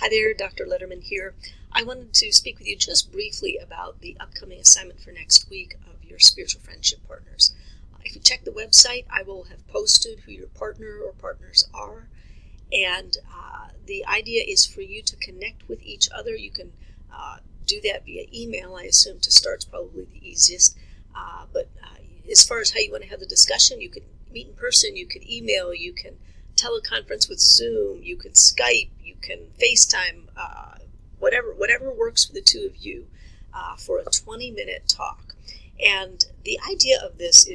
Hi there, Dr. Letterman here. I wanted to speak with you just briefly about the upcoming assignment for next week of your spiritual friendship partners. If you check the website, I will have posted who your partner or partners are. And the idea is for you to connect with each other. You can do that via email. I assume to start's probably the easiest. But as far as how you want to have the discussion, you can meet in person, you can email, you can teleconference with Zoom, you can Skype, you can FaceTime, whatever works for the two of you for a 20-minute talk. And the idea of this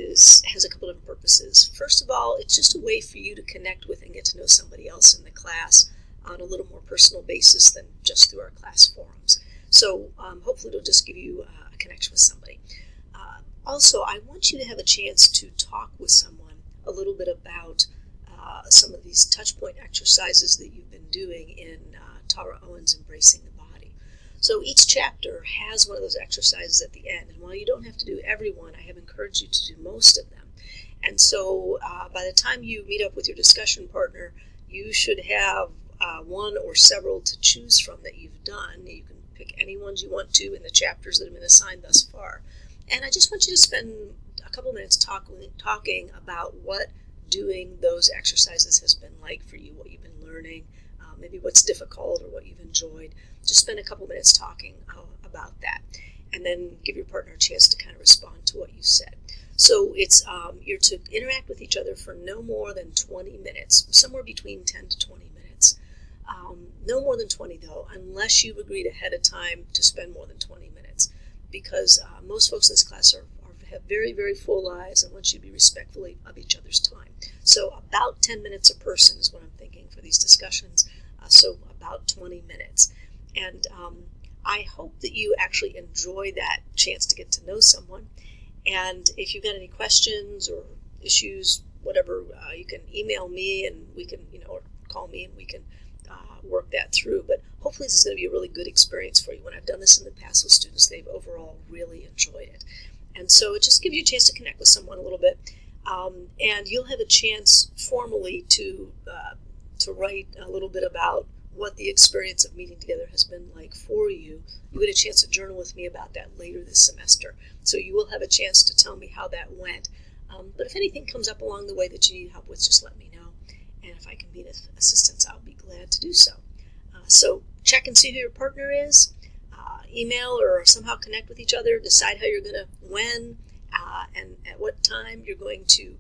has a couple of different purposes. First of all, it's just a way for you to connect with and get to know somebody else in the class on a little more personal basis than just through our class forums. So hopefully it'll just give you a connection with somebody. Also, I want you to have a chance to talk with someone a little bit about some of these touch point exercises that you've been doing in Tara Owen's Embracing the Body. So each chapter has one of those exercises at the end, and while you don't have to do every one, I have encouraged you to do most of them. And so by the time you meet up with your discussion partner, you should have one or several to choose from that you've done. You can pick any ones you want to in the chapters that have been assigned thus far. And I just want you to spend a couple minutes talking about what doing those exercises has been like for you, what you've been learning, maybe what's difficult or what you've enjoyed. Just spend a couple minutes talking about that, and then give your partner a chance to kind of respond to what you said. So it's you're to interact with each other for no more than 20 minutes, somewhere between 10 to 20 minutes. No more than 20 though, unless you've agreed ahead of time to spend more than 20 minutes, because most folks in this class have very, very full lives and want you to be respectful of each other's time. So about 10 minutes a person is what I'm thinking for these discussions, so about 20 minutes. And I hope that you actually enjoy that chance to get to know someone. And if you've got any questions or issues, whatever, you can email me and we can, or call me and we can work that through. But hopefully this is going to be a really good experience for you. When I've done this in the past with students, they've overall really enjoyed it. And so it just gives you a chance to connect with someone a little bit. And you'll have a chance formally to write a little bit about what the experience of meeting together has been like for you. You get a chance to journal with me about that later this semester. So you will have a chance to tell me how that went. But if anything comes up along the way that you need help with, just let me know. And if I can be of assistance, I'll be glad to do so. So check and see who your partner is. Email or somehow connect with each other. Decide how you're going to, when, and at what time you're going to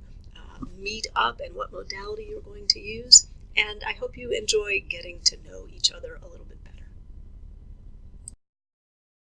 meet up and what modality you're going to use. And I hope you enjoy getting to know each other a little bit better.